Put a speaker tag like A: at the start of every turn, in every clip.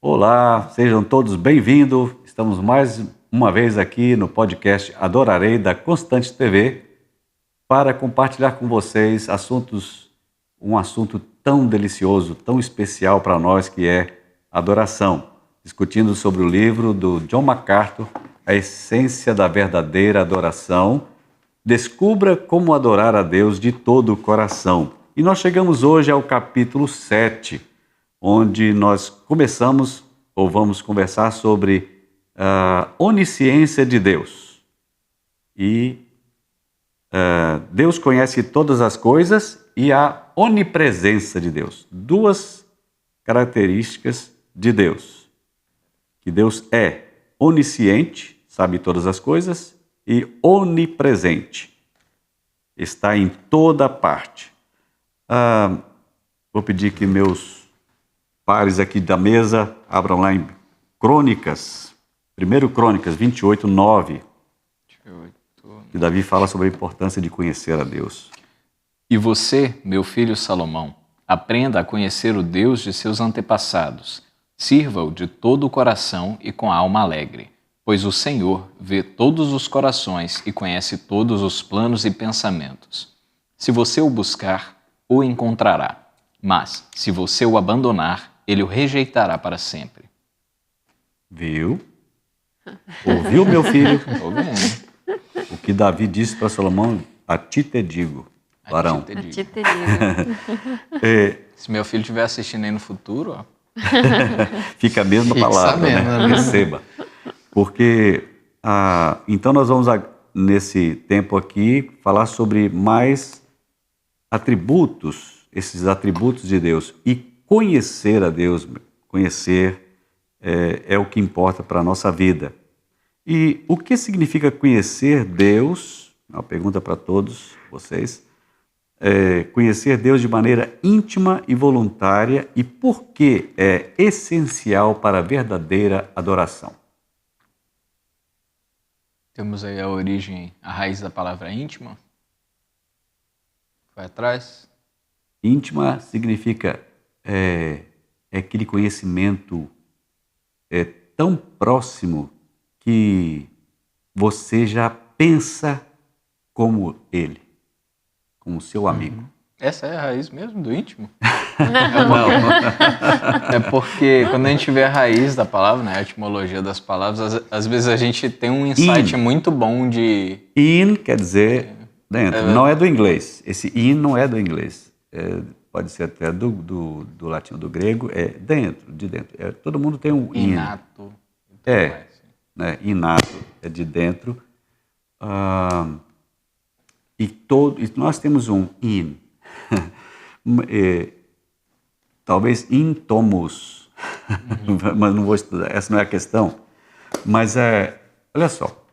A: Olá, sejam todos bem-vindos. Estamos mais uma vez aqui no podcast Adorarei da Constante TV para compartilhar com vocês um assunto tão delicioso, tão especial para nós que é adoração. Discutindo sobre o livro do John MacArthur, A Essência da Verdadeira Adoração. Descubra como adorar a Deus de todo o coração. E nós chegamos hoje ao capítulo 7, onde nós começamos ou vamos conversar sobre a onisciência de Deus. E Deus conhece todas as coisas e a onipresença de Deus. Duas características de Deus. Que Deus é onisciente, sabe todas as coisas, e onipresente. Está em toda parte. Vou pedir que meus pares aqui da mesa abram lá em Crônicas, 1 Crônicas 28, 9. Que Davi fala sobre a importância de conhecer a Deus.
B: E você, meu filho Salomão, aprenda a conhecer o Deus de seus antepassados. Sirva-o de todo o coração e com a alma alegre, pois o Senhor vê todos os corações e conhece todos os planos e pensamentos. Se você o buscar, o encontrará. Mas, se você o abandonar, ele o rejeitará para sempre.
A: Viu? Ouviu, meu filho?
B: Tô vendo.
A: O que Davi disse para Salomão, a ti te digo, varão.
B: A ti te
C: te digo.
B: Se meu filho estiver assistindo aí no futuro, ó.
A: Fica a mesma palavra,
B: sabendo,
A: né?
B: né?
A: Receba. Porque, então nós vamos, nesse tempo aqui, falar sobre mais atributos, esses atributos de Deus. E conhecer a Deus, conhecer é o que importa para a nossa vida. E o que significa conhecer Deus? Uma pergunta para todos vocês. Conhecer Deus de maneira íntima e voluntária e por que é essencial para a verdadeira adoração.
B: Temos aí a origem, a raiz da palavra íntima. Vai atrás.
A: Íntima significa aquele conhecimento tão próximo que você já pensa como ele, como seu amigo.
B: Essa é a raiz mesmo do íntimo?
A: Não.
B: É porque quando a gente vê a raiz da palavra, né, a etimologia das palavras, às vezes a gente tem um insight muito bom de...
A: In quer dizer dentro, não é do inglês. Esse in não é do inglês. Pode ser até do latim, do grego, é dentro, de dentro. Todo mundo tem um in.
B: Inato.
A: Né, inato, é de dentro. E nós temos um in. Talvez intomus, mas não vou estudar, essa não é a questão. Mas olha só,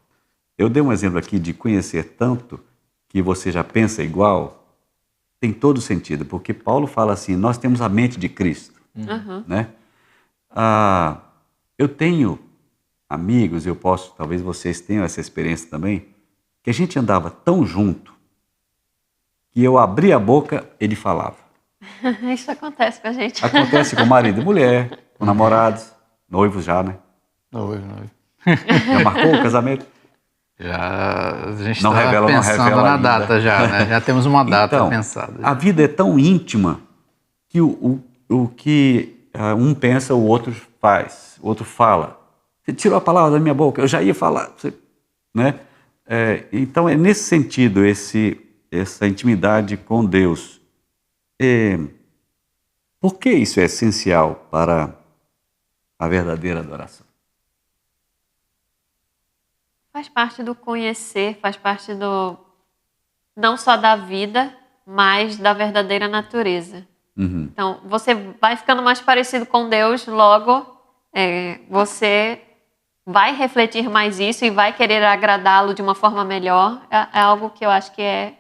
A: eu dei um exemplo aqui de conhecer tanto que você já pensa igual, tem todo sentido, porque Paulo fala assim, nós temos a mente de Cristo. Né? Eu tenho amigos, talvez vocês tenham essa experiência também, que a gente andava tão junto que eu abria a boca, ele falava.
C: Isso acontece com a gente.
A: Acontece com marido e mulher, com namorados, noivos já, né?
D: Noivo.
A: Já marcou o casamento?
D: Já a gente
A: Não
D: está
A: revela, não
D: pensando
A: revela
D: na
A: ainda.
D: data já, né? Já temos uma data
A: Então,
D: pensada.
A: a vida é tão íntima que o que um pensa, o outro faz, o outro fala. Você tirou a palavra da minha boca, eu já ia falar. Né? Então, é nesse sentido, essa intimidade com Deus. Por que isso é essencial para a verdadeira adoração?
C: Faz parte do conhecer, faz parte não só da vida, mas da verdadeira natureza. Então, você vai ficando mais parecido com Deus, logo você vai refletir mais isso e vai querer agradá-lo de uma forma melhor. É algo que eu acho que é...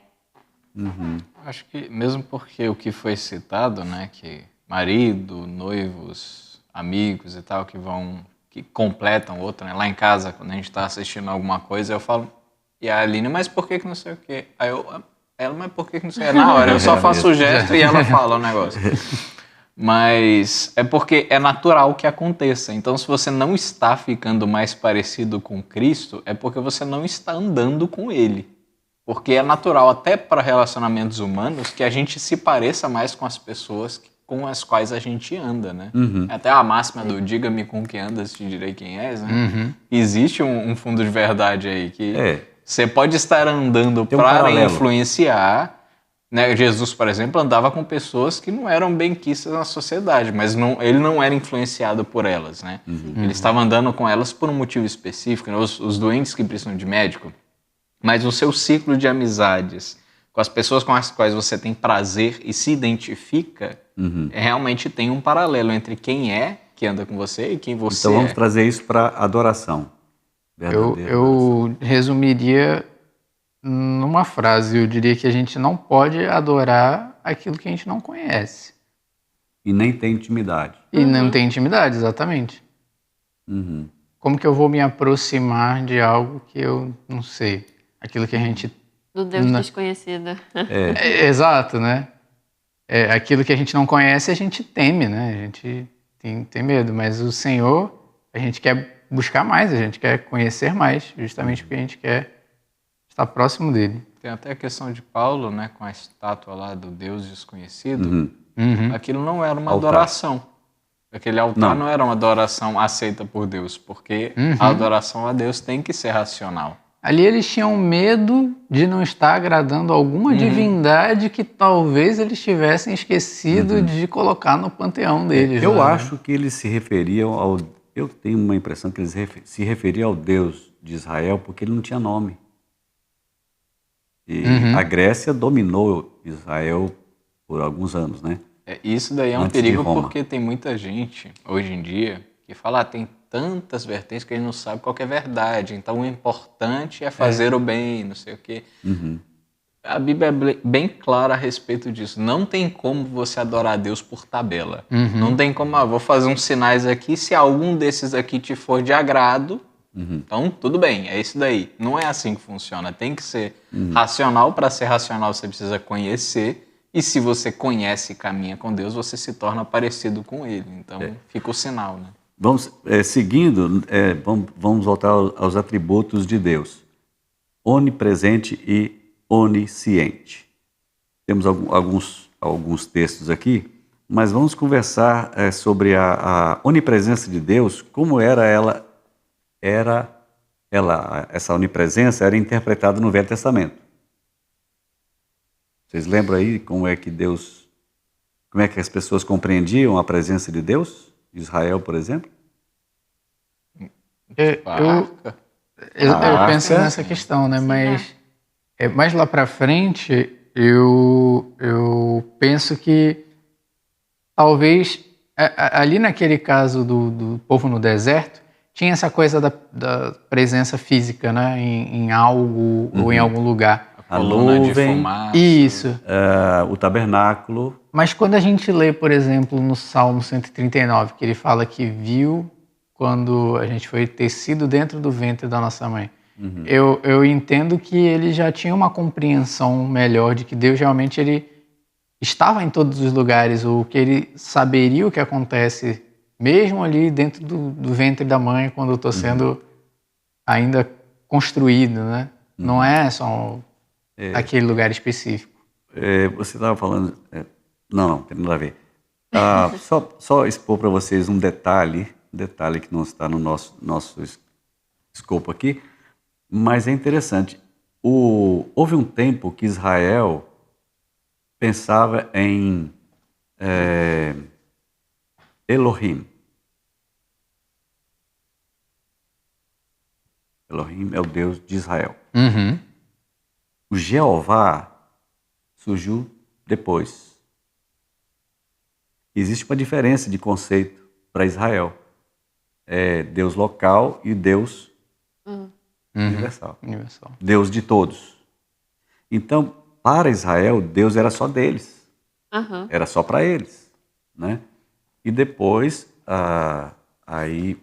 B: Acho que mesmo porque o que foi citado, né, que marido, noivos, amigos e tal, que completam o outro, né? Lá em casa, quando a gente está assistindo alguma coisa, eu falo, e a Aline, mas por que não sei o quê? Aí ela, mas por que não sei? Na hora, eu só faço o gesto e ela fala o negócio. Mas é porque é natural que aconteça. Então, se você não está ficando mais parecido com Cristo, é porque você não está andando com Ele. Porque é natural, até para relacionamentos humanos, que a gente se pareça mais com as pessoas com as quais a gente anda, né? Até a máxima do diga-me com quem andas, te direi quem és, né? Existe um fundo de verdade aí, que você pode estar andando para influenciar, né? Jesus, por exemplo, andava com pessoas que não eram benquistas na sociedade, mas ele não era influenciado por elas, né? Ele estava andando com elas por um motivo específico, né? Os doentes que precisam de médico, mas o seu ciclo de amizades com as pessoas com as quais você tem prazer e se identifica, realmente tem um paralelo entre quem é que anda com você e quem você
A: Então vamos trazer isso para adoração.
D: Eu resumiria numa frase, eu diria que a gente não pode adorar aquilo que a gente não conhece.
A: E nem tem intimidade.
D: E não tem intimidade, exatamente. Como que eu vou me aproximar de algo que eu não sei? Aquilo que a gente...
C: Do Deus desconhecido.
D: Exato, né? Aquilo que a gente não conhece, a gente teme, né? A gente tem medo. Mas o Senhor, a gente quer buscar mais, a gente quer conhecer mais, justamente porque a gente quer estar próximo dele.
B: Tem até a questão de Paulo, né? Com a estátua lá do Deus desconhecido. Aquilo não era uma adoração. Aquele altar não era uma adoração aceita por Deus, porque a adoração a Deus tem que ser racional.
D: Ali eles tinham medo de não estar agradando alguma divindade que talvez eles tivessem esquecido de colocar no panteão deles.
A: Eu acho que eles se referiam ao... Eu tenho uma impressão que eles se referiam ao Deus de Israel porque ele não tinha nome. E a Grécia dominou Israel por alguns anos, né?
B: Isso daí é um perigo porque tem muita gente, hoje em dia, que fala, tem tantas vertentes que a gente não sabe qual que é verdade. Então o importante é fazer o bem, não sei o quê. A Bíblia é bem clara a respeito disso. Não tem como você adorar a Deus por tabela. Não tem como, vou fazer uns sinais aqui, se algum desses aqui te for de agrado, então tudo bem, é isso daí. Não é assim que funciona. Tem que ser racional. Para ser racional você precisa conhecer. E se você conhece e caminha com Deus, você se torna parecido com Ele. Então fica o sinal, né?
A: Vamos, seguindo, vamos voltar aos atributos de Deus. Onipresente e onisciente. Temos alguns textos aqui, mas vamos conversar sobre a onipresença de Deus, como essa onipresença era interpretada no Velho Testamento. Vocês lembram aí como é que as pessoas compreendiam a presença de Deus? Israel, por exemplo?
D: Eu penso nessa questão, né? Mas mais lá para frente, eu penso que talvez ali naquele caso do povo no deserto, tinha essa coisa da presença física, né? Em algo ou em algum lugar.
B: A nuvem, de fumaça.
D: Isso.
A: O tabernáculo.
D: Mas quando a gente lê, por exemplo, no Salmo 139, que ele fala que viu quando a gente foi tecido dentro do ventre da nossa mãe, eu entendo que ele já tinha uma compreensão melhor de que Deus realmente ele estava em todos os lugares, ou que ele saberia o que acontece mesmo ali dentro do ventre da mãe, quando eu estou sendo ainda construído, né? Não é só aquele lugar específico.
A: Você estava falando... Não tem nada a ver. Só expor para vocês um detalhe que não está no nosso escopo aqui, mas é interessante. Houve um tempo que Israel pensava em Elohim. Elohim é o Deus de Israel. O Jeová surgiu depois. Existe uma diferença de conceito para Israel. É Deus local e Deus universal. Deus de todos. Então, para Israel, Deus era só deles. Era só para eles, né? E depois,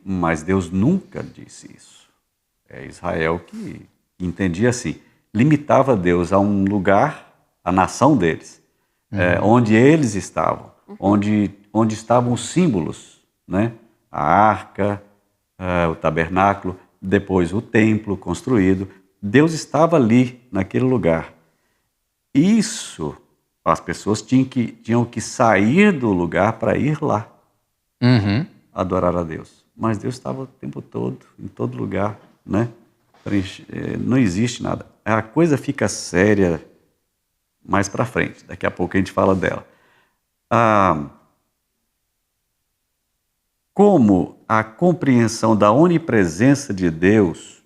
A: mas Deus nunca disse isso. É Israel que entendia assim. Limitava Deus a um lugar, a nação deles, onde eles estavam, onde onde estavam os símbolos, né? A arca, o tabernáculo, depois o templo construído. Deus estava ali, naquele lugar. Isso, as pessoas tinham que sair do lugar para ir lá adorar a Deus. Mas Deus estava o tempo todo, em todo lugar, né? Não existe nada. A coisa fica séria mais para frente. Daqui a pouco a gente fala dela. Como a compreensão da onipresença de Deus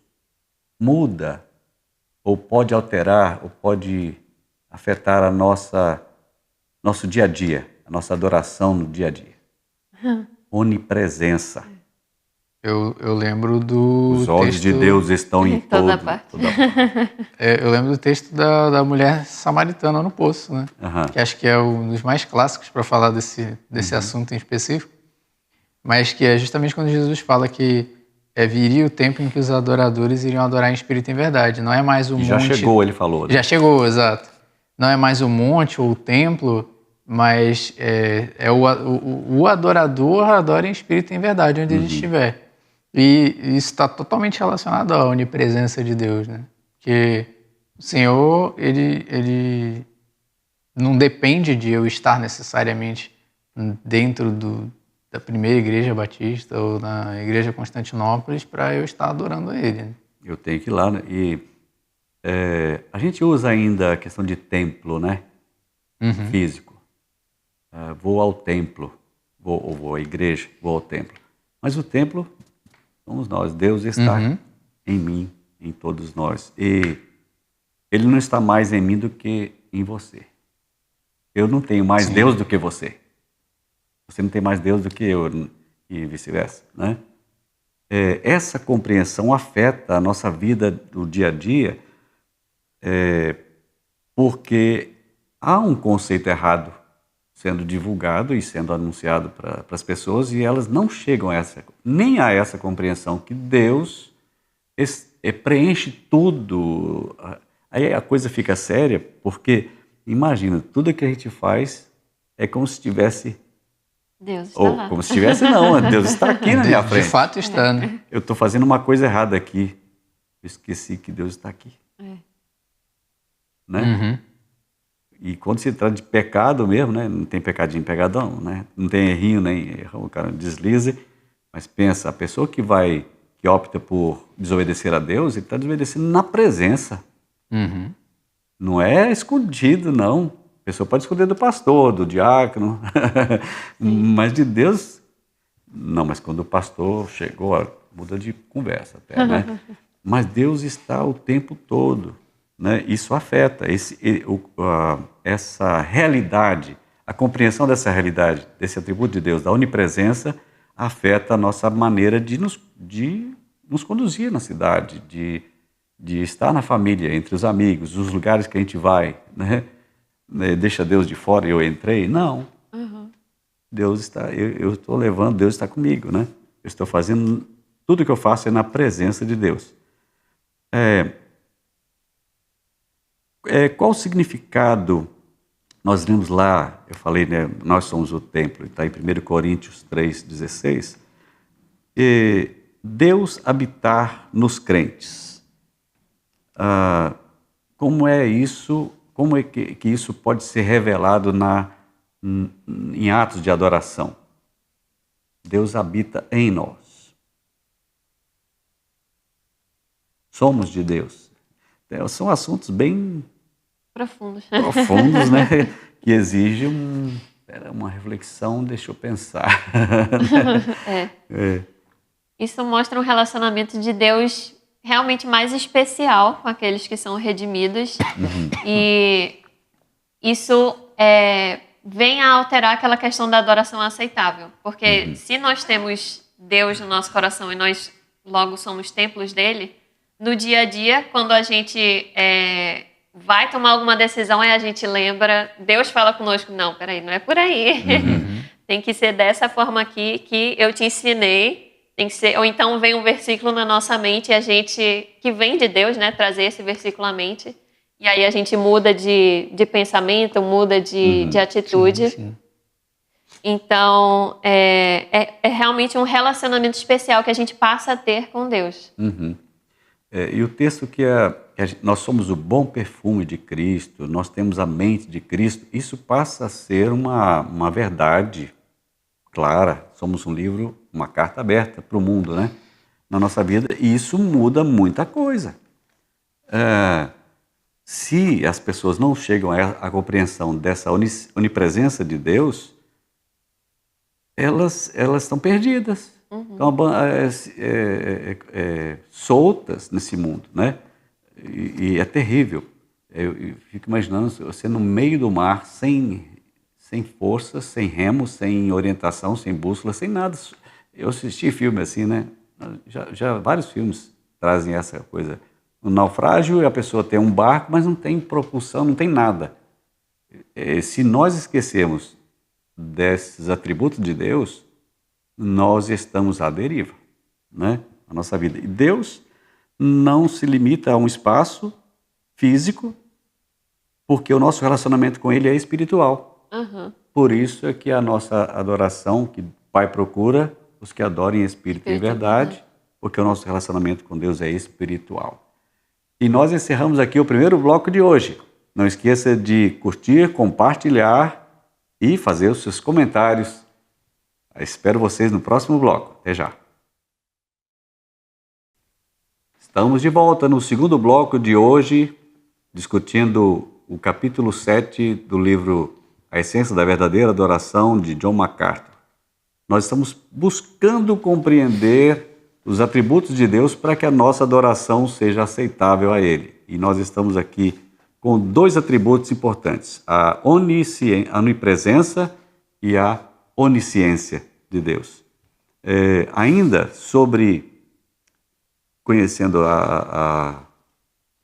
A: muda, ou pode alterar, ou pode afetar nosso dia a dia, a nossa adoração no dia a dia. Onipresença.
D: Eu lembro do
A: Os olhos
D: texto...
A: de Deus estão em
C: toda parte.
D: Eu lembro do texto da mulher samaritana no poço, né? Que acho que é um dos mais clássicos para falar desse assunto em específico. Mas que é justamente quando Jesus fala que viria o tempo em que os adoradores iriam adorar em espírito e em verdade. Não é mais o monte...
A: Já chegou, ele falou. Né?
D: Já chegou, exato. Não é mais o monte ou o templo, mas o adorador adora em espírito e em verdade, onde ele estiver. E isso está totalmente relacionado à onipresença de Deus, né? Porque o Senhor, ele não depende de eu estar necessariamente dentro da primeira igreja batista ou na igreja Constantinópolis para eu estar adorando a Ele. Né?
A: Eu tenho que ir lá, né? E a gente usa ainda a questão de templo, né? Físico. Vou ao templo, vou à igreja, vou ao templo. Mas o templo somos nós. Deus está em mim, em todos nós. E Ele não está mais em mim do que em você. Eu não tenho mais Deus do que você. Você não tem mais Deus do que eu, e vice-versa, né? Essa compreensão afeta a nossa vida do dia a dia, porque há um conceito errado sendo divulgado e sendo anunciado para as pessoas, e elas não chegam nem a essa compreensão que Deus preenche tudo. Aí a coisa fica séria, porque imagina, tudo que a gente faz é como se tivesse...
C: Deus está lá.
A: Como se tivesse, não. Deus está aqui na minha frente.
D: De fato está, né?
A: Eu estou fazendo uma coisa errada aqui. Eu esqueci que Deus está aqui. Né? E quando se trata de pecado mesmo, né? Não tem pecadinho, pegadão, né? Não tem errinho, nem errão, o cara deslize. Mas pensa, a pessoa que opta por desobedecer a Deus, ele está desobedecendo na presença. Não é escondido, não. A pessoa pode esconder do pastor, do diácono, mas de Deus, não. Mas quando o pastor chegou, muda de conversa até, né? Mas Deus está o tempo todo, né? Isso afeta essa realidade, a compreensão dessa realidade, desse atributo de Deus, da onipresença, afeta a nossa maneira de nos conduzir na cidade, de estar na família, entre os amigos, os lugares que a gente vai, né? Deixa Deus de fora e eu entrei? Não. Deus está, eu estou levando, Deus está comigo, né? Eu estou fazendo, tudo que eu faço é na presença de Deus. Qual o significado? Nós lemos lá, eu falei, né? Nós somos o templo, está em 1 Coríntios 3,16. Deus habitar nos crentes. Como é isso? Como é que isso pode ser revelado em atos de adoração? Deus habita em nós. Somos de Deus. São assuntos bem
C: profundos,
A: né? Que exigem uma reflexão, deixa eu pensar.
C: Isso mostra um relacionamento de Deus realmente mais especial com aqueles que são redimidos. E isso vem a alterar aquela questão da adoração aceitável. Porque se nós temos Deus no nosso coração e nós logo somos templos dele, no dia a dia, quando a gente vai tomar alguma decisão e a gente lembra, Deus fala conosco, não, peraí, não é por aí. Tem que ser dessa forma aqui que eu te ensinei. Tem que ser, ou então vem um versículo na nossa mente e a gente, que vem de Deus, né, trazer esse versículo à mente, e aí a gente muda de pensamento, muda de atitude.
D: Sim.
C: Então, é realmente um relacionamento especial que a gente passa a ter com Deus.
A: Uhum. E o texto nós somos o bom perfume de Cristo, nós temos a mente de Cristo, isso passa a ser uma verdade clara. Somos um livro, uma carta aberta para o mundo, né? Na nossa vida, e isso muda muita coisa. Se as pessoas não chegam à compreensão dessa onipresença de Deus, elas estão perdidas, estão soltas nesse mundo, né? E é terrível. Eu fico imaginando você no meio do mar, sem força, sem remo, sem orientação, sem bússola, sem nada. Eu assisti filme assim, né? Já vários filmes trazem essa coisa. Um naufrágio, a pessoa tem um barco, mas não tem propulsão, não tem nada. Se nós esquecermos desses atributos de Deus, nós estamos à deriva, né? A nossa vida. E Deus não se limita a um espaço físico, porque o nosso relacionamento com Ele é espiritual.
C: Uhum.
A: Por isso é que a nossa adoração, que o Pai procura os que adorem em espírito e em verdade, porque o nosso relacionamento com Deus é espiritual. E nós encerramos aqui o primeiro bloco de hoje. Não esqueça de curtir, compartilhar e fazer os seus comentários. Eu espero vocês no próximo bloco. Até já. Estamos de volta no segundo bloco de hoje, discutindo o capítulo 7 do livro A Essência da Verdadeira Adoração, de John MacArthur. Nós estamos buscando compreender os atributos de Deus para que a nossa adoração seja aceitável a Ele. E nós estamos aqui com dois atributos importantes, a onipresença e a onisciência de Deus. Ainda conhecendo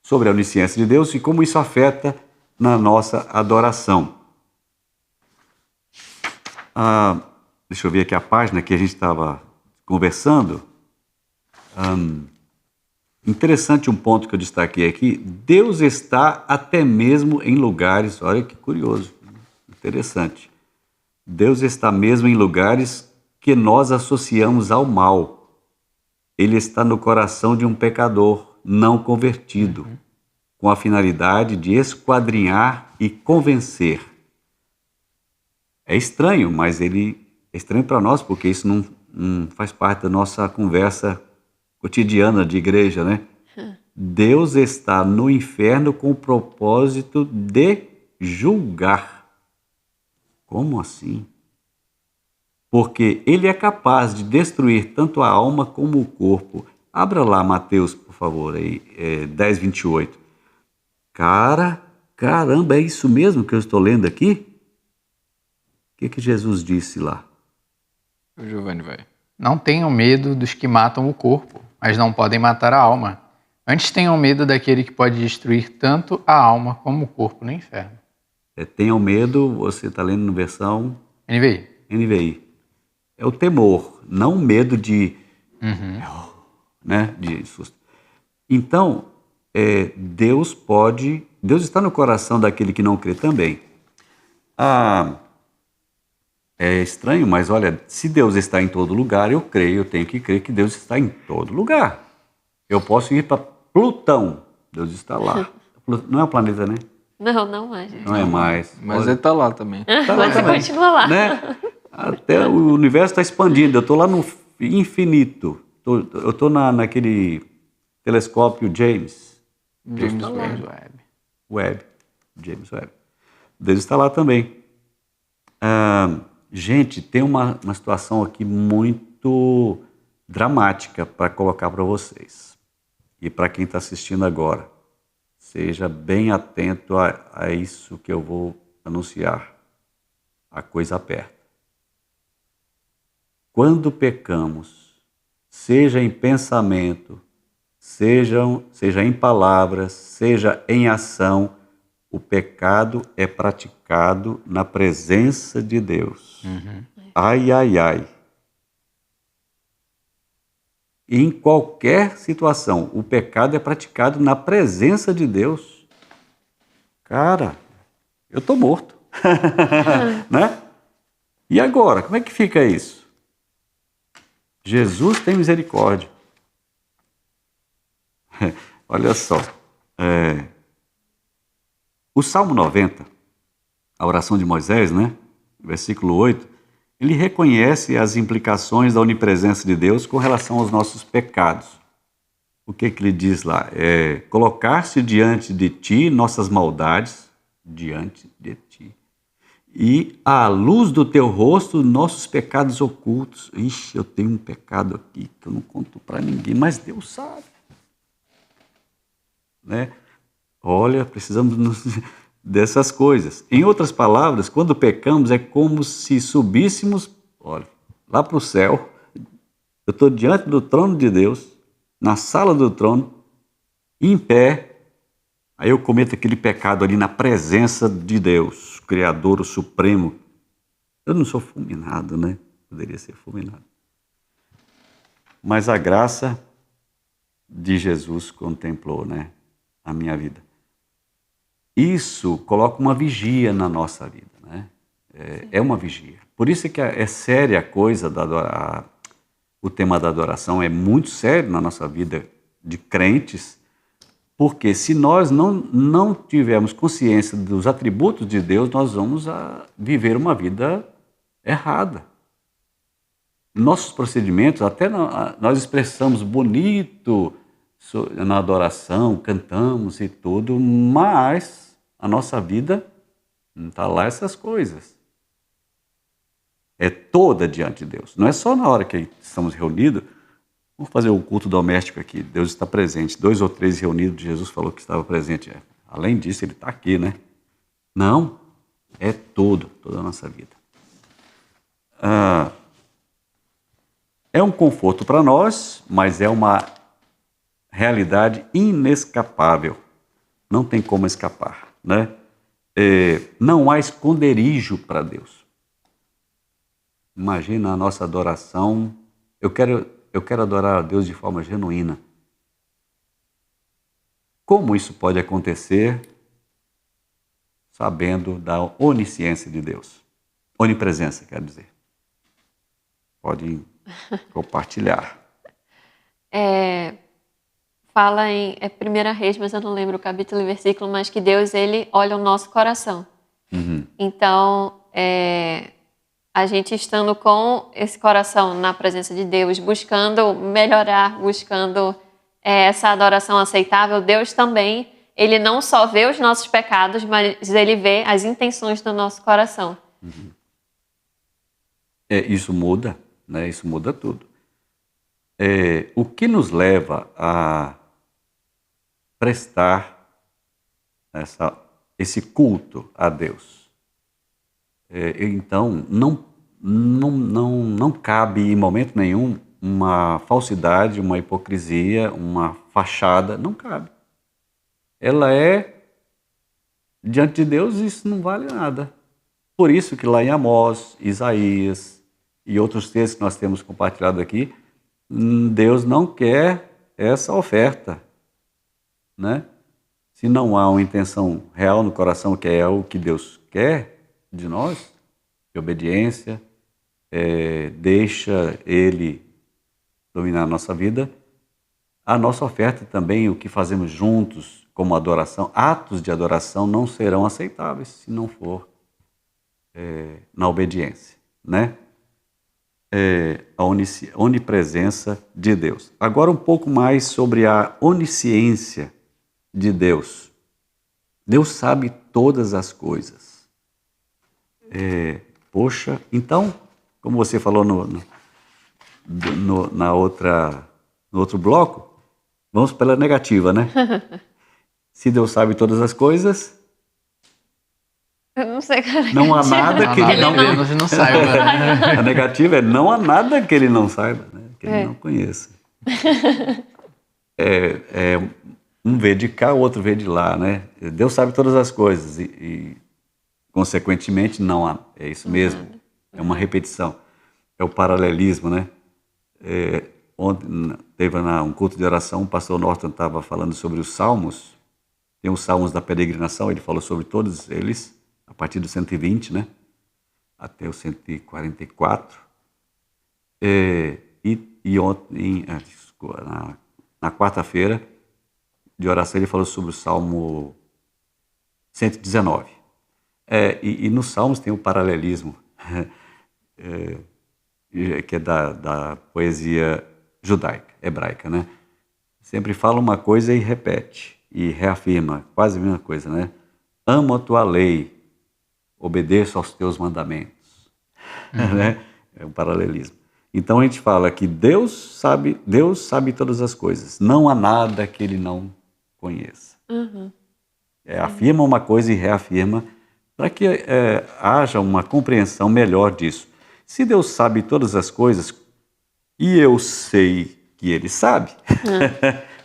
A: sobre a onisciência de Deus e como isso afeta na nossa adoração. Deixa eu ver aqui a página que a gente estava conversando. Interessante um ponto que eu destaquei aqui. Deus está até mesmo em lugares, olha que curioso, interessante. Deus está mesmo em lugares que nós associamos ao mal. Ele está no coração de um pecador não convertido, com a finalidade de esquadrinhar e convencer. É estranho, mas ele é estranho para nós, porque isso não faz parte da nossa conversa cotidiana de igreja, né? Deus está no inferno com o propósito de julgar. Como assim? Porque ele é capaz de destruir tanto a alma como o corpo. Abra lá Mateus, por favor, aí, 10:28. Caramba, é isso mesmo que eu estou lendo aqui? O que Jesus disse lá?
B: O Giovanni vai.
D: Não tenham medo dos que matam o corpo, mas não podem matar a alma. Antes tenham medo daquele que pode destruir tanto a alma como o corpo no inferno.
A: Tenham medo, você está lendo na versão NVI. É o temor, não o medo de susto. Então, Deus está no coração daquele que não crê também. É estranho, mas olha, se Deus está em todo lugar, eu tenho que crer que Deus está em todo lugar. Eu posso ir para Plutão, Deus está lá. Não é um planeta, né?
C: Não mais.
A: Não é mais.
B: Mas ele está lá também.
C: Mas ele continua lá.
A: Né? Até o universo está expandindo, eu estou lá no infinito. Eu estou naquele telescópio James Webb. James Webb. Deus está lá também. Gente, tem uma situação aqui muito dramática para colocar para vocês. E para quem está assistindo agora, seja bem atento a isso que eu vou anunciar. A coisa aperta. Quando pecamos, seja em pensamento, seja em palavras, seja em ação, o pecado é praticado na presença de Deus. Ai, ai, ai. Em qualquer situação, o pecado é praticado na presença de Deus. Cara, eu estou morto. Né? E agora, como é que fica isso? Jesus tem misericórdia. Olha só, o Salmo 90, a oração de Moisés, né? Versículo 8, ele reconhece as implicações da onipresença de Deus com relação aos nossos pecados. O que ele diz lá? Colocar-se diante de ti nossas maldades, diante de ti. E à luz do teu rosto, nossos pecados ocultos. Ixi, eu tenho um pecado aqui que eu não conto para ninguém, mas Deus sabe. Né? Olha, precisamos dessas coisas. Em outras palavras, quando pecamos, é como se subíssemos, olha, lá para o céu. Eu estou diante do trono de Deus, na sala do trono, em pé. Aí eu cometo aquele pecado ali na presença de Deus, o Criador, o Supremo. Eu não sou fulminado, né? Poderia ser fulminado. Mas a graça de Jesus contemplou, né, a minha vida. Isso coloca uma vigia na nossa vida, né? É uma vigia. Por isso que é séria a coisa, o tema da adoração é muito sério na nossa vida de crentes, porque se nós não tivermos consciência dos atributos de Deus, nós vamos viver uma vida errada. Nossos procedimentos, até nós expressamos bonito na adoração, cantamos e tudo, mas a nossa vida não está lá essas coisas. É toda diante de Deus. Não é só na hora que estamos reunidos. Vamos fazer um culto doméstico aqui. Deus está presente. 2 ou 3 reunidos, Jesus falou que estava presente. Além disso, ele está aqui, né? Não. É toda a nossa vida. É um conforto para nós, mas é uma realidade inescapável. Não tem como escapar, né? Não há esconderijo para Deus. Imagina a nossa adoração. Eu quero adorar a Deus de forma genuína. Como isso pode acontecer? Sabendo da onisciência de Deus. Onipresença, quero dizer. Pode compartilhar.
C: Fala em 1 Reis, mas eu não lembro o capítulo e versículo, mas que Deus, ele olha o nosso coração.
A: Uhum.
C: Então, a gente estando com esse coração na presença de Deus, buscando melhorar, buscando essa adoração aceitável, Deus também, ele não só vê os nossos pecados, mas ele vê as intenções do nosso coração.
A: Uhum. Isso muda, né? Isso muda tudo. O que nos leva a prestar esse culto a Deus? Então, não cabe em momento nenhum uma falsidade, uma hipocrisia, uma fachada, não cabe. Ela diante de Deus, isso não vale nada. Por isso que lá em Amós, Isaías e outros textos que nós temos compartilhado aqui, Deus não quer essa oferta, né? Se não há uma intenção real no coração, que é o que Deus quer de nós, de obediência, deixa Ele dominar a nossa vida, a nossa oferta também, o que fazemos juntos como adoração, atos de adoração não serão aceitáveis se não for na obediência, né? A onipresença de Deus. Agora um pouco mais sobre a onisciência de Deus. Deus sabe todas as coisas. Poxa, então, como você falou no outro bloco, vamos pela negativa, né? Se Deus sabe todas as coisas,
C: Eu não sei, cara.
A: não há nada que ele
D: não saiba. Né?
A: A negativa não há nada que ele não saiba, né? Que ele não conheça. Um vê de cá, o outro vê de lá, né? Deus sabe todas as coisas e consequentemente, não há. É isso mesmo. É uma repetição. É o paralelismo, né? Ontem teve um culto de oração, o pastor Norton estava falando sobre os salmos. Tem os salmos da peregrinação, ele falou sobre todos eles, a partir do 120, né? até o 144. E ontem, na quarta-feira de oração, ele falou sobre o Salmo 119. E nos Salmos tem o paralelismo, que é da poesia judaica, hebraica, né? Sempre fala uma coisa e repete, e reafirma, quase a mesma coisa, né? Amo a tua lei, obedeço aos teus mandamentos. Né? É um paralelismo. Então a gente fala que Deus sabe todas as coisas. Não há nada que ele não conheça. Afirma uma coisa e reafirma para que haja uma compreensão melhor disso. Se Deus sabe todas as coisas e eu sei que ele sabe,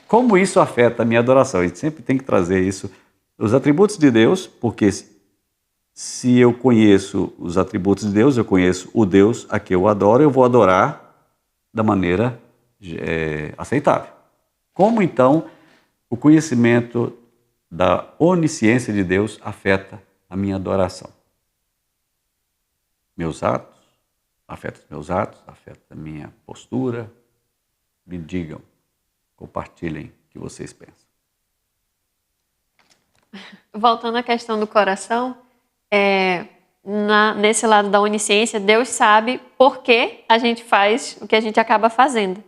A: como isso afeta a minha adoração? A gente sempre tem que trazer isso, os atributos de Deus, porque se eu conheço os atributos de Deus, eu conheço o Deus a que eu adoro, eu vou adorar da maneira aceitável. Como então o conhecimento da onisciência de Deus afeta a minha adoração? Meus atos, afeta a minha postura. Me digam, compartilhem o que vocês pensam.
C: Voltando à questão do coração, nesse lado da onisciência, Deus sabe por que a gente faz o que a gente acaba fazendo.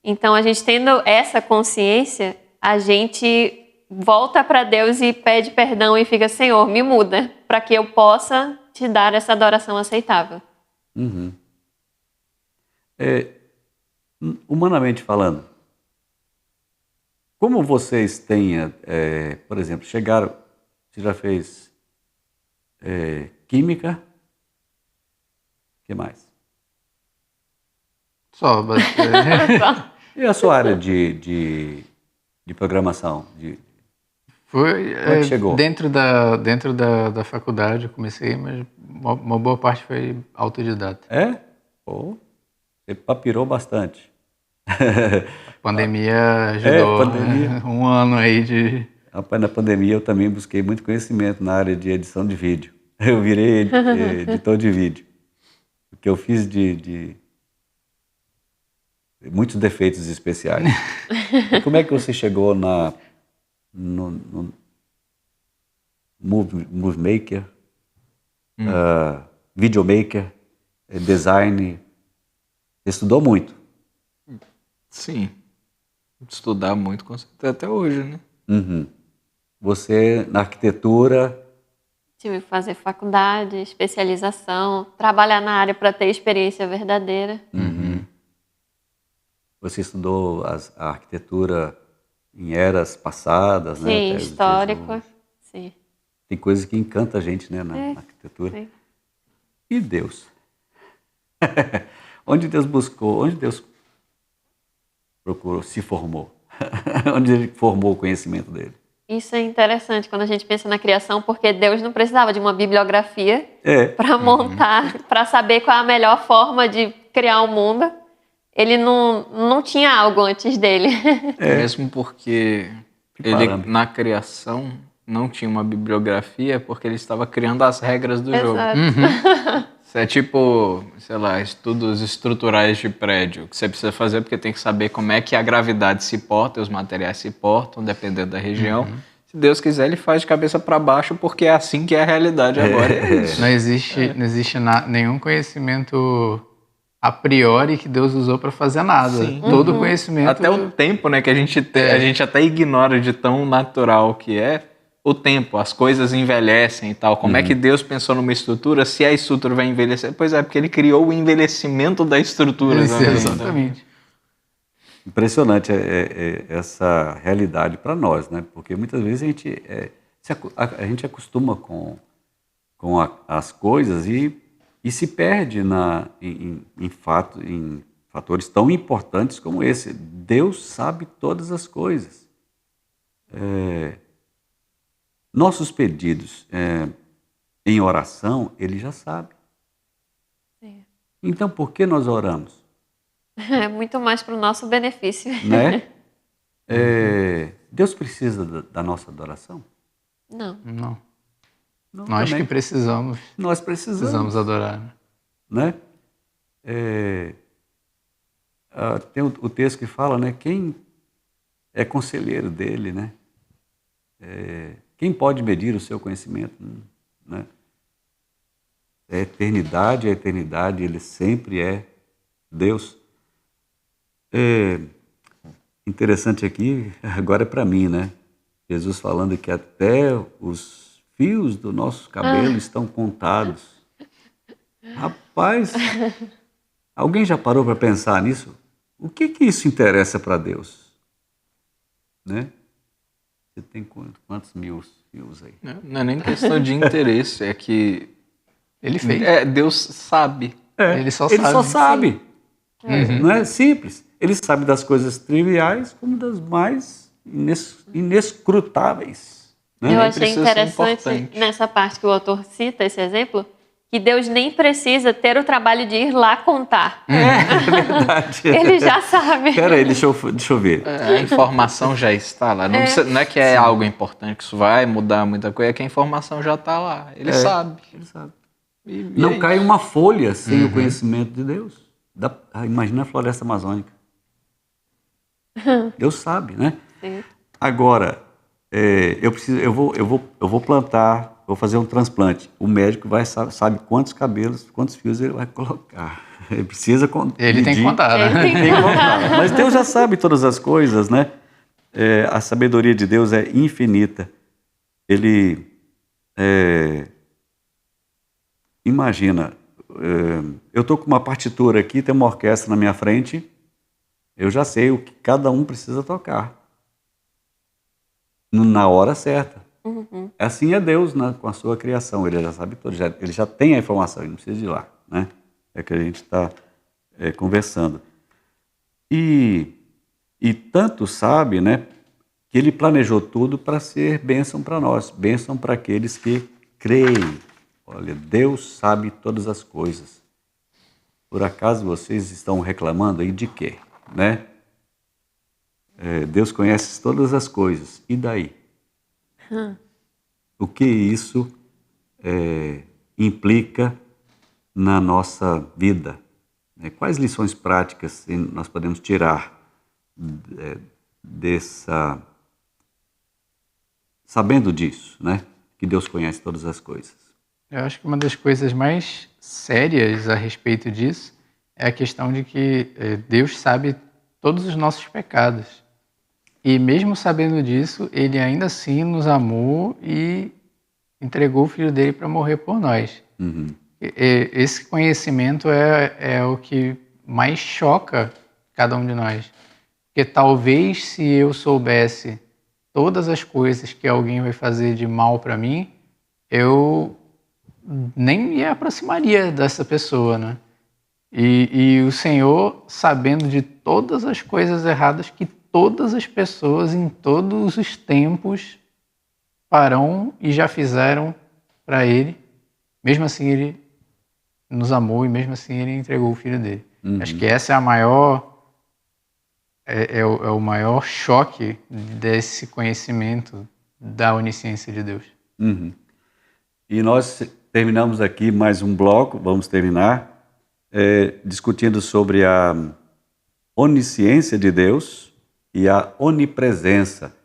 C: Então, a gente tendo essa consciência, a gente volta para Deus e pede perdão e fica, Senhor, me muda, para que eu possa te dar essa adoração aceitável.
A: Humanamente falando, como vocês têm, por exemplo, chegaram, você já fez química, o que mais?
D: Só, basicamente.
A: E a sua área de programação?
D: Foi
A: Como é que chegou?
D: dentro da faculdade eu comecei, mas uma boa parte foi autodidata.
A: Pô, você papirou bastante.
D: A pandemia ajudou,
A: pandemia.
D: né? Um ano aí de...
A: Rapaz, na pandemia eu também busquei muito conhecimento na área de edição de vídeo. Eu virei editor de vídeo. O que eu fiz de muitos defeitos especiais. Como é que você chegou no Movie Maker, Videomaker, design? Você estudou muito?
B: Sim. Estudar muito, com certeza, até hoje, né?
A: Você, na arquitetura...
C: Tive que fazer faculdade, especialização, trabalhar na área para ter experiência verdadeira.
A: Você estudou a arquitetura em eras passadas, né?
C: Sim,
A: Até
C: histórico. Sim.
A: Tem coisas que encantam a gente, né, na arquitetura.
C: Sim.
A: E Deus? Onde Deus buscou? Onde Deus procurou, se formou? Onde ele formou o conhecimento dele?
C: Isso é interessante quando a gente pensa na criação, porque Deus não precisava de uma bibliografia para montar, para saber qual é a melhor forma de criar o mundo. Ele não tinha algo antes dele.
B: Mesmo porque ele, na criação, não tinha uma bibliografia, porque ele estava criando as regras do jogo. Isso é tipo, sei lá, estudos estruturais de prédio, que você precisa fazer porque tem que saber como é que a gravidade se porta, os materiais se portam, dependendo da região. Se Deus quiser, ele faz de cabeça para baixo, porque é assim que é a realidade agora.
D: Não existe nenhum conhecimento a priori que Deus usou para fazer nada.
B: Sim.
D: Todo conhecimento...
B: Até o tempo, né, que a gente até ignora de tão natural que é, o tempo, as coisas envelhecem e tal. Como é que Deus pensou numa estrutura se a estrutura vai envelhecer? Pois é, porque ele criou o envelhecimento da estrutura.
D: Exatamente.
A: Impressionante essa realidade para nós, né? Porque muitas vezes a gente acostuma com as coisas e se perde em fatores tão importantes como esse. Deus sabe todas as coisas. Nossos pedidos em oração, Ele já sabe.
C: Sim.
A: Então, por que nós oramos?
C: É muito mais para o nosso benefício.
A: Né? Deus precisa da nossa adoração?
C: Não.
D: Não. Nós
A: também.
D: que precisamos.
A: Nós precisamos.
D: Precisamos adorar.
A: Né? Tem o texto que fala, né? Quem é conselheiro dele, né? Quem pode medir o seu conhecimento? Né? A eternidade, ele sempre é Deus. Interessante aqui, agora é para mim, né? Jesus falando que até os fios do nosso cabelo estão contados. Rapaz, alguém já parou para pensar nisso? O que isso interessa para Deus? Né? Você tem quantos mil fios aí?
B: Não é nem questão de interesse, é que
D: Ele fez.
B: Deus sabe.
D: Ele só
A: sabe. Não é simples. Ele sabe das coisas triviais como das mais inescrutáveis. Né?
C: Eu achei interessante nessa parte que o autor cita esse exemplo, que Deus nem precisa ter o trabalho de ir lá contar.
A: É verdade.
C: Ele já sabe.
A: Peraí, deixa eu ver.
B: A informação já está lá. Não é que é algo importante, que isso vai mudar muita coisa, é que a informação já está lá. Ele sabe.
A: Ele sabe. Não cai uma folha sem o conhecimento de Deus. Imagina a floresta amazônica. Deus sabe, né?
C: Sim.
A: Agora, eu vou plantar, vou fazer um transplante. O médico sabe quantos cabelos, quantos fios ele vai colocar. Ele precisa
D: Ele tem que contar, né?
A: Tem que contar. Mas Deus já sabe todas as coisas, né? A sabedoria de Deus é infinita. Ele imagina, eu estou com uma partitura aqui, tem uma orquestra na minha frente, eu já sei o que cada um precisa tocar. Na hora certa.
C: Uhum.
A: Assim é Deus, né, com a sua criação. Ele já sabe tudo, ele já tem a informação, ele não precisa de ir lá. Né? É que a gente está conversando. E tanto sabe, né, que ele planejou tudo para ser bênção para nós, bênção para aqueles que creem. Olha, Deus sabe todas as coisas. Por acaso vocês estão reclamando aí de quê? Né? Deus conhece todas as coisas. E daí? O que isso implica na nossa vida? Quais lições práticas nós podemos tirar sabendo disso, né? Que Deus conhece todas as coisas?
D: Eu acho que uma das coisas mais sérias a respeito disso é a questão de que Deus sabe todos os nossos pecados. E mesmo sabendo disso, Ele ainda assim nos amou e entregou o Filho dele para morrer por nós.
A: Uhum.
D: Esse conhecimento é o que mais choca cada um de nós. Porque talvez se eu soubesse todas as coisas que alguém vai fazer de mal para mim, eu nem me aproximaria dessa pessoa, né? E o Senhor, sabendo de todas as coisas erradas que todas as pessoas em todos os tempos farão e já fizeram para Ele, mesmo assim Ele nos amou e mesmo assim Ele entregou o Filho dele.
A: Uhum.
D: Acho que essa é o maior choque desse conhecimento da onisciência de Deus.
A: Uhum. E nós terminamos aqui mais um bloco, vamos terminar, discutindo sobre a onisciência de Deus e a onipresença.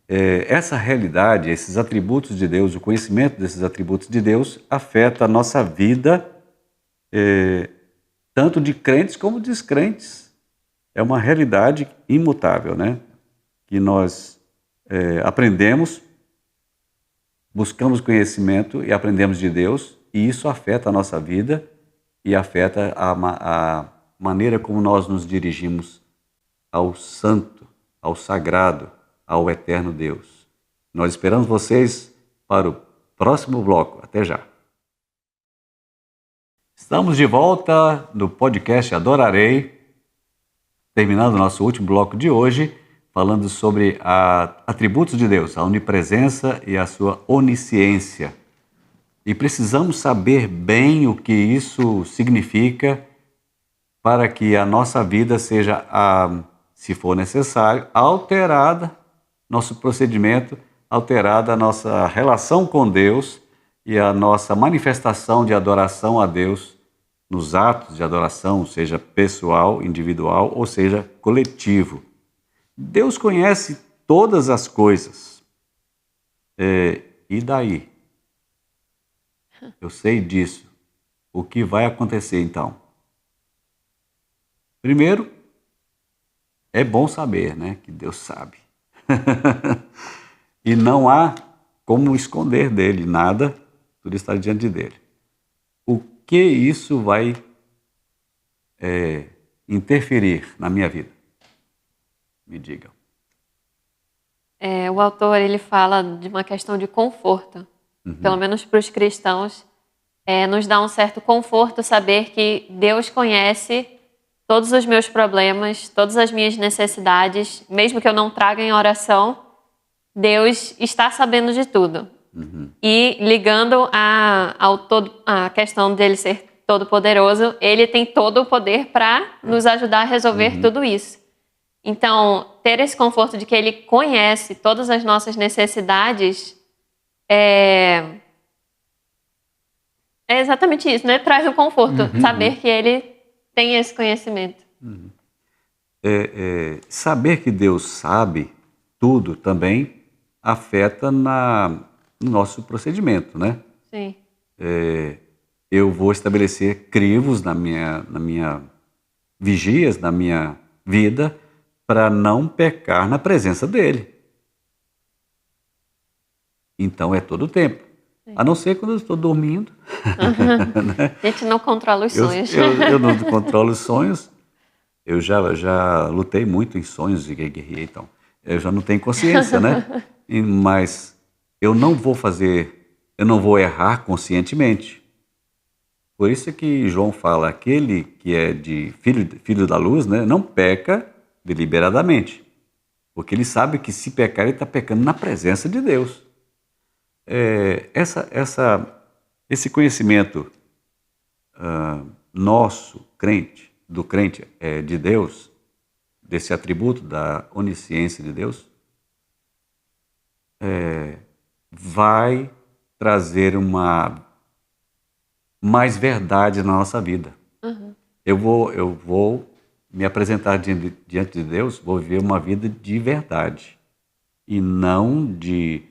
A: Essa realidade, esses atributos de Deus, o conhecimento desses atributos de Deus afeta a nossa vida, tanto de crentes como de descrentes. É uma realidade imutável, né? Que nós aprendemos, buscamos conhecimento e aprendemos de Deus, e isso afeta a nossa vida e afeta a maneira como nós nos dirigimos ao santo, ao sagrado, ao eterno Deus. Nós esperamos vocês para o próximo bloco. Até já. Estamos de volta no podcast Adorarei, terminando o nosso último bloco de hoje, falando sobre atributos de Deus, a onipresença e a sua onisciência. E precisamos saber bem o que isso significa para que a nossa vida seja, se for necessário, alterada, nosso procedimento alterada a nossa relação com Deus e a nossa manifestação de adoração a Deus nos atos de adoração, seja pessoal, individual ou seja coletivo. Deus conhece todas as coisas. E daí? Eu sei disso. O que vai acontecer então? Primeiro, é bom saber, né, que Deus sabe. E não há como esconder dele nada, tudo está diante dele. O que isso vai interferir na minha vida? Me digam.
C: O autor ele fala de uma questão de conforto. Pelo menos para os cristãos, nos dá um certo conforto saber que Deus conhece todos os meus problemas, todas as minhas necessidades, mesmo que eu não traga em oração, Deus está sabendo de tudo. E ligando a questão dele ser todo-poderoso, ele tem todo o poder para nos ajudar a resolver tudo isso. Então, ter esse conforto de que ele conhece todas as nossas necessidades é exatamente isso, né? Traz um conforto, saber que ele tem esse conhecimento.
A: Saber que Deus sabe tudo também afeta no nosso procedimento, né?
C: Sim.
A: Eu vou estabelecer crivos na minha vigias, na minha vida, para não pecar na presença dele. Então é todo o tempo. A não ser quando eu estou dormindo. Né?
C: A gente não controla os sonhos.
A: Eu não controlo os sonhos. Eu já lutei muito em sonhos e guerreei, então. Eu já não tenho consciência, né? Mas eu não vou errar conscientemente. Por isso que João fala, aquele que é de filho da luz, né, não peca deliberadamente. Porque ele sabe que se pecar, ele está pecando na presença de Deus. Esse conhecimento nosso, do crente de Deus, desse atributo da onisciência de Deus, vai trazer mais verdade na nossa vida. Eu vou me apresentar diante de Deus, vou viver uma vida de verdade e não de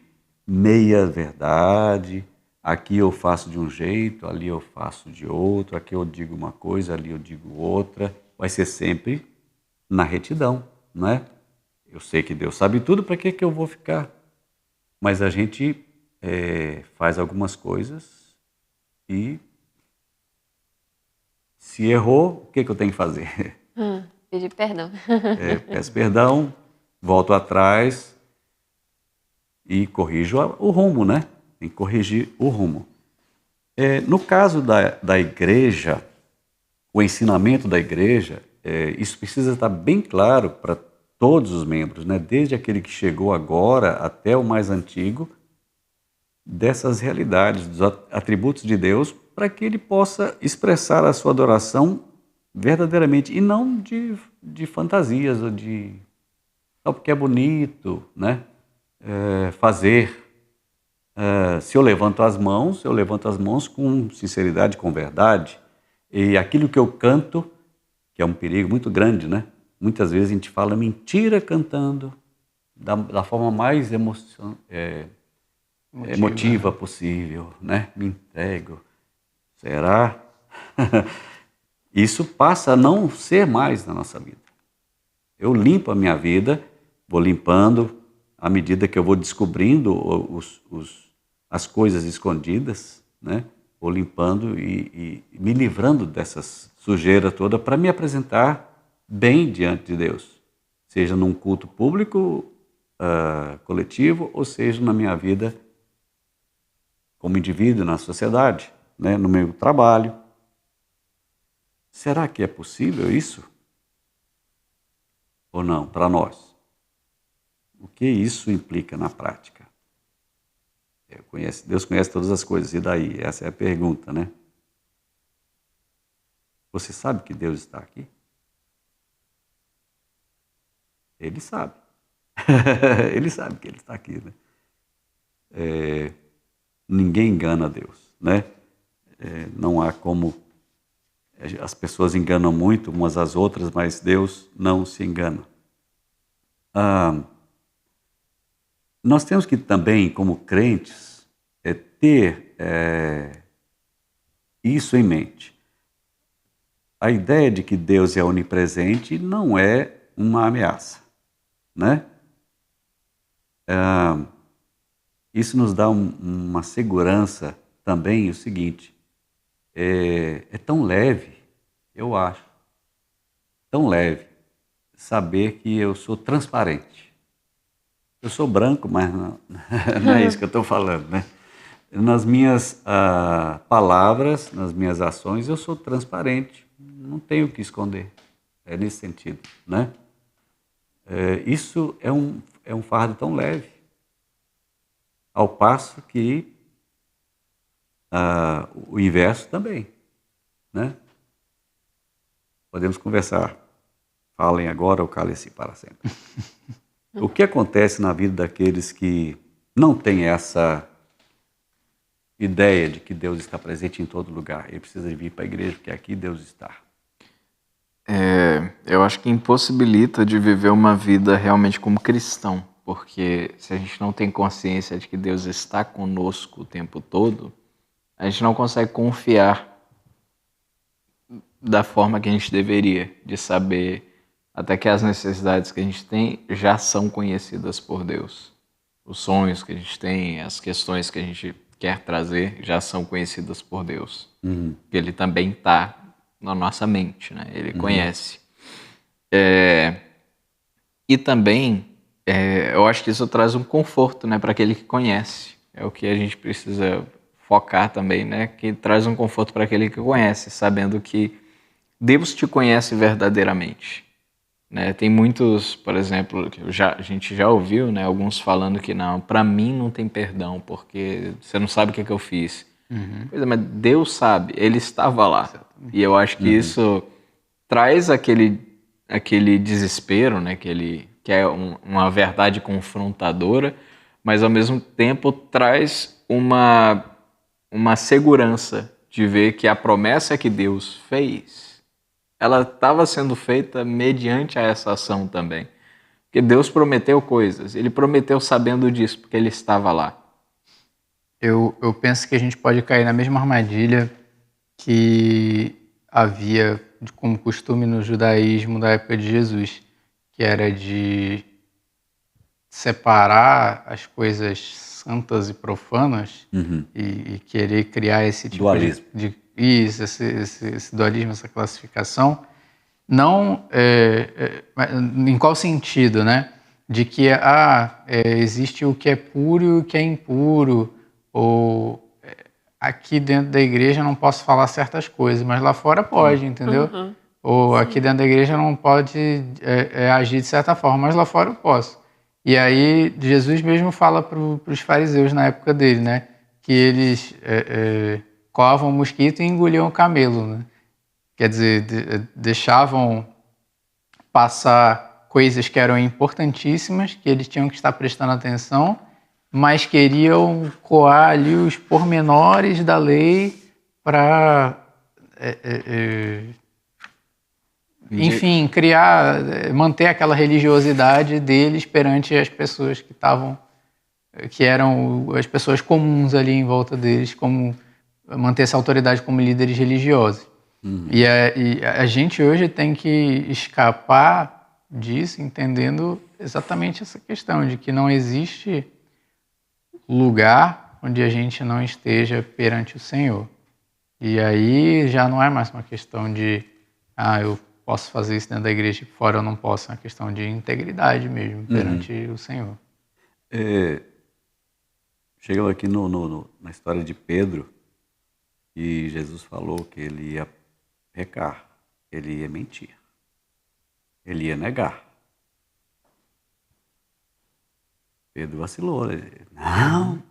A: meia verdade. Aqui eu faço de um jeito, ali eu faço de outro, aqui eu digo uma coisa, ali eu digo outra. Vai ser sempre na retidão, não é? Eu sei que Deus sabe tudo, para que eu vou ficar? Mas a gente faz algumas coisas e se errou, o que eu tenho que fazer?
C: Pedir perdão.
A: Peço perdão, volto atrás e corrijo o rumo, né? Tem que corrigir o rumo. No caso da igreja, o ensinamento da igreja, isso precisa estar bem claro para todos os membros, né? Desde aquele que chegou agora até o mais antigo, dessas realidades, dos atributos de Deus, para que ele possa expressar a sua adoração verdadeiramente, e não de fantasias, ou só porque é bonito, né? Fazer. Se eu levanto as mãos com sinceridade, com verdade, e aquilo que eu canto, que é um perigo muito grande, né? Muitas vezes a gente fala mentira cantando, da forma mais emotiva possível, né? Me entrego. Será? Isso passa a não ser mais na nossa vida. Eu limpo a minha vida, vou limpando à medida que eu vou descobrindo as coisas escondidas, né? Vou limpando e me livrando dessas sujeiras toda para me apresentar bem diante de Deus, seja num culto público, coletivo, ou seja na minha vida como indivíduo na sociedade, né? No meu trabalho. Será que é possível isso? Ou não, para nós? O que isso implica na prática? Deus conhece todas as coisas, e daí? Essa é a pergunta, né? Você sabe que Deus está aqui? Ele sabe. Ele sabe que Ele está aqui, né? ninguém engana Deus, né? Não há como... As pessoas enganam muito umas às outras, mas Deus não se engana. Nós temos que também, como crentes, ter isso em mente. A ideia de que Deus é onipresente não é uma ameaça, né? Isso nos dá uma segurança também, o seguinte, é tão leve, eu acho, tão leve, saber que eu sou transparente. Eu sou branco, mas não é isso que eu estou falando, né? Nas minhas palavras, nas minhas ações, eu sou transparente, não tenho o que esconder. É nesse sentido, né? Isso é um fardo tão leve, ao passo que o inverso também, né? Podemos conversar. Falem agora ou calem-se para sempre. O que acontece na vida daqueles que não têm essa ideia de que Deus está presente em todo lugar? Ele precisa vir para a igreja, porque aqui Deus está.
B: Eu acho que impossibilita de viver uma vida realmente como cristão, porque se a gente não tem consciência de que Deus está conosco o tempo todo, a gente não consegue confiar da forma que a gente deveria, de saber até que as necessidades que a gente tem já são conhecidas por Deus. Os sonhos que a gente tem, as questões que a gente quer trazer já são conhecidas por Deus. Porque Ele também está na nossa mente, né? Ele conhece. E também, eu acho que isso traz um conforto, né, para aquele que conhece. É o que a gente precisa focar também, né? Que traz um conforto para aquele que conhece, sabendo que Deus te conhece verdadeiramente. Né? Tem muitos, por exemplo, que a gente já ouviu, né, alguns falando que não, para mim não tem perdão, porque você não sabe o que é que eu fiz. Pois é, mas Deus sabe, Ele estava lá. Exatamente. E eu acho que isso traz aquele desespero, né, que é uma verdade confrontadora, mas ao mesmo tempo traz uma segurança de ver que a promessa que Deus fez, ela estava sendo feita mediante a essa ação também. Porque Deus prometeu coisas, Ele prometeu sabendo disso, porque Ele estava lá.
D: Eu penso que a gente pode cair na mesma armadilha que havia como costume no judaísmo da época de Jesus, que era de separar as coisas santas e profanas e querer criar esse tipo
A: dualismo.
D: Esse dualismo, essa classificação, não em qual sentido, né? De que existe o que é puro e o que é impuro, ou aqui dentro da igreja eu não posso falar certas coisas, mas lá fora pode, entendeu? Ou aqui dentro da igreja não pode agir de certa forma, mas lá fora eu posso. E aí Jesus mesmo fala para os fariseus na época dele, né? Que eles coavam o mosquito e engoliam o camelo, né? Quer dizer, deixavam passar coisas que eram importantíssimas, que eles tinham que estar prestando atenção, mas queriam coar ali os pormenores da lei para, enfim, manter aquela religiosidade deles perante as pessoas que eram as pessoas comuns ali em volta deles, como manter essa autoridade como líderes religiosos. E a gente hoje tem que escapar disso, entendendo exatamente essa questão de que não existe lugar onde a gente não esteja perante o Senhor. E aí já não é mais uma questão de eu posso fazer isso dentro da igreja e fora eu não posso, é uma questão de integridade mesmo perante o Senhor.
A: Chegamos aqui na história de Pedro, e Jesus falou que ele ia pecar, ele ia mentir, ele ia negar. Pedro vacilou, ele disse, não,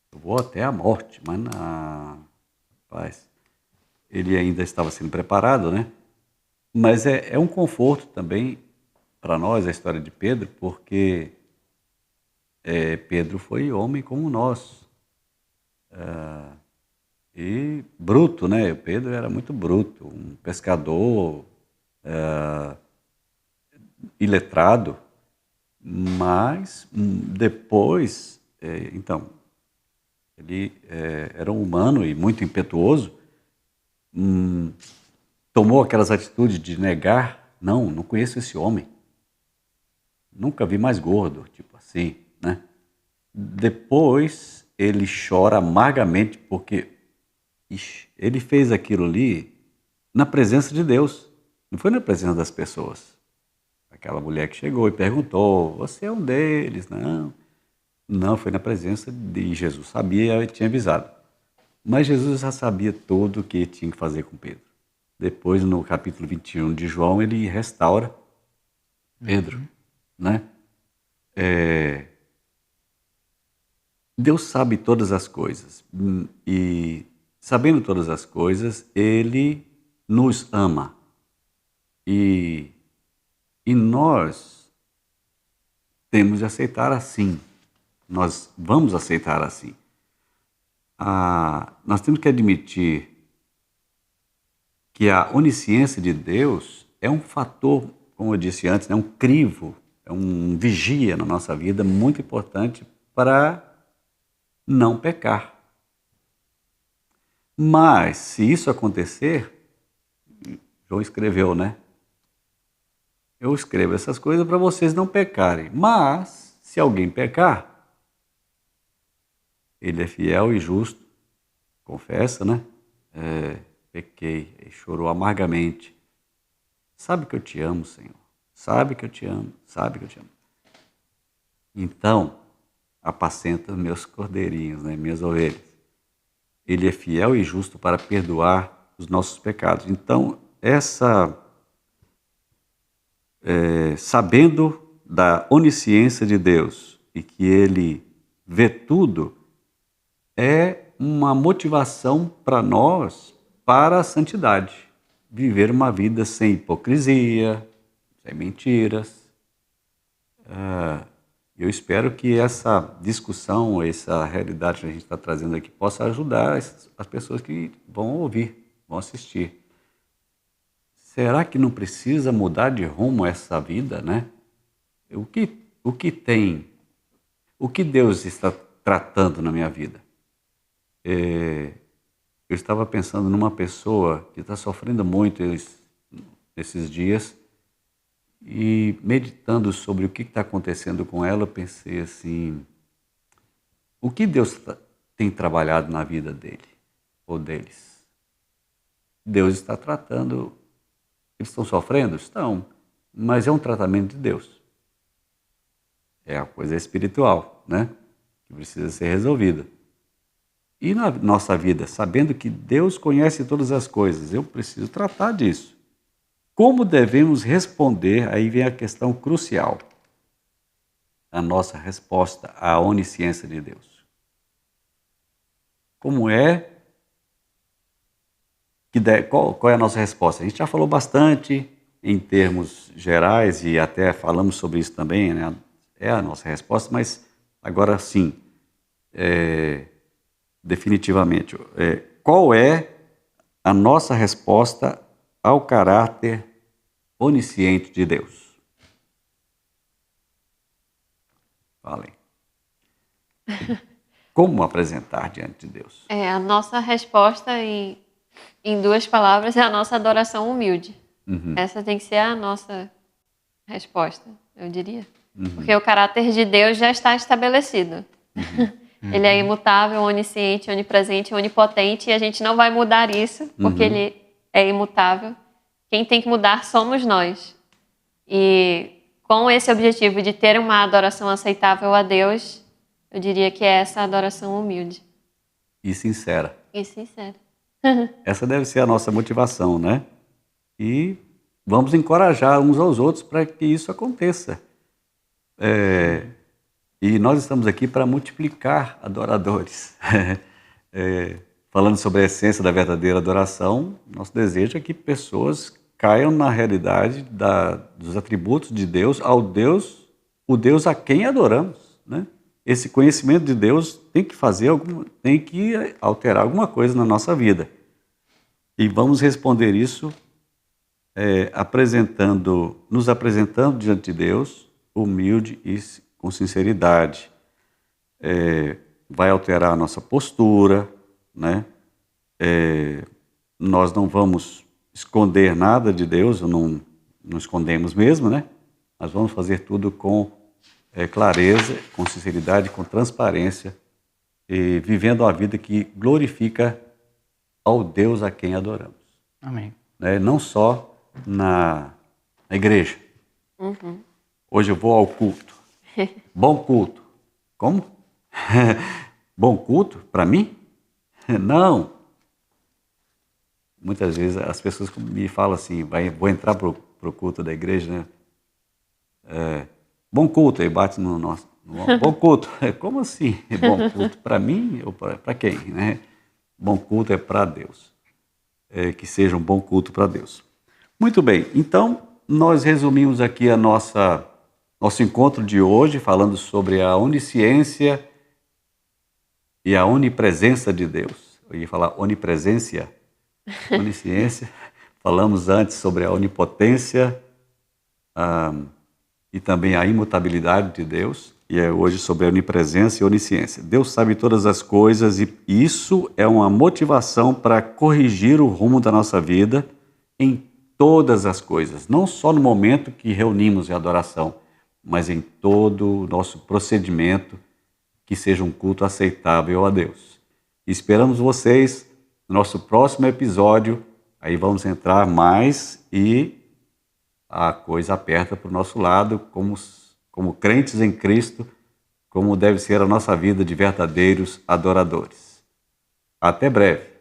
A: eu vou até a morte, mas não, rapaz, ele ainda estava sendo preparado, né? Mas é um conforto também para nós a história de Pedro, porque Pedro foi homem como nós. E bruto, né? Pedro era muito bruto, um pescador iletrado, mas depois, então, ele era um humano e muito impetuoso, tomou aquelas atitudes de negar, não conheço esse homem, nunca vi mais gordo, tipo assim, né? Depois ele chora amargamente porque ele fez aquilo ali na presença de Deus, não foi na presença das pessoas. Aquela mulher que chegou e perguntou, você é um deles? Não, foi na presença de Jesus, sabia e tinha avisado. Mas Jesus já sabia tudo o que tinha que fazer com Pedro. Depois, no capítulo 21 de João, ele restaura Pedro, né? Deus sabe todas as coisas e, sabendo todas as coisas, Ele nos ama. E nós temos de aceitar assim. Nós vamos aceitar assim. Nós temos que admitir que a onisciência de Deus é um fator, como eu disse antes, um crivo, é um vigia na nossa vida muito importante para não pecar. Mas, se isso acontecer, João escreveu, né? Eu escrevo essas coisas para vocês não pecarem. Mas, se alguém pecar, ele é fiel e justo, confessa, né? Pequei, e chorou amargamente. Sabe que eu te amo, Senhor. Sabe que eu te amo, sabe que eu te amo. Então, apacenta meus cordeirinhos, né? Minhas ovelhas. Ele é fiel e justo para perdoar os nossos pecados. Então, sabendo da onisciência de Deus e que Ele vê tudo, é uma motivação para nós para a santidade. Viver uma vida sem hipocrisia, sem mentiras. Eu espero que essa discussão, essa realidade que a gente está trazendo aqui possa ajudar as pessoas que vão ouvir, vão assistir. Será que não precisa mudar de rumo essa vida, né? O que Deus está tratando na minha vida? Eu estava pensando numa pessoa que está sofrendo muito esses dias e meditando sobre o que está acontecendo com ela, eu pensei assim, o que Deus tem trabalhado na vida dele ou deles? Deus está tratando. Eles estão sofrendo? Estão. Mas é um tratamento de Deus. É a coisa espiritual, né? Que precisa ser resolvida. E na nossa vida, sabendo que Deus conhece todas as coisas, eu preciso tratar disso. Como devemos responder? Aí vem a questão crucial. A nossa resposta à onisciência de Deus. Como é? Qual é a nossa resposta? A gente já falou bastante em termos gerais e até falamos sobre isso também, né? É a nossa resposta, mas agora sim, definitivamente, qual é a nossa resposta ao caráter onisciente de Deus? Falem. Como apresentar diante de Deus?
C: A nossa resposta em duas palavras, é a nossa adoração humilde. Essa tem que ser a nossa resposta, eu diria. Porque o caráter de Deus já está estabelecido. Ele é imutável, onisciente, onipresente, onipotente, e a gente não vai mudar isso, porque ele é imutável. Quem tem que mudar somos nós. E com esse objetivo de ter uma adoração aceitável a Deus, eu diria que é essa adoração humilde.
A: E sincera.
C: E sincera.
A: Essa deve ser a nossa motivação, né? E vamos encorajar uns aos outros para que isso aconteça. E nós estamos aqui para multiplicar adoradores. Falando sobre a essência da verdadeira adoração, nosso desejo é que pessoas caiam na realidade dos atributos de Deus, o Deus a quem adoramos, né? esse conhecimento de Deus tem que tem que alterar alguma coisa na nossa vida. E vamos responder isso nos apresentando diante de Deus, humilde e com sinceridade. Vai alterar a nossa postura, né? Nós não vamos esconder nada de Deus, não escondemos mesmo, né? Nós vamos fazer tudo com clareza, com sinceridade, com transparência, e vivendo uma vida que glorifica ao Deus a quem adoramos.
D: Amém.
A: Não só na igreja.
C: Uhum.
A: Hoje eu vou ao culto. Bom culto. Como? Bom culto para mim? Não. Muitas vezes as pessoas me falam assim, vou entrar para o culto da igreja, né? Bom culto, aí bate no nosso. Bom culto. Como assim? Bom culto para mim ou para quem? Né? Bom culto é para Deus. Que seja um bom culto para Deus. Muito bem, então nós resumimos aqui nosso encontro de hoje, falando sobre a onisciência e a onipresença de Deus. Eu ia falar onipresença, onisciência. Falamos antes sobre a onipotência e também a imutabilidade de Deus. E hoje sobre a onipresença e onisciência. Deus sabe todas as coisas e isso é uma motivação para corrigir o rumo da nossa vida em todas as coisas. Não só no momento que reunimos em adoração, mas em todo o nosso procedimento, que seja um culto aceitável a Deus. Esperamos vocês no nosso próximo episódio. Aí vamos entrar mais e a coisa aperta para o nosso lado, como crentes em Cristo, como deve ser a nossa vida de verdadeiros adoradores. Até breve.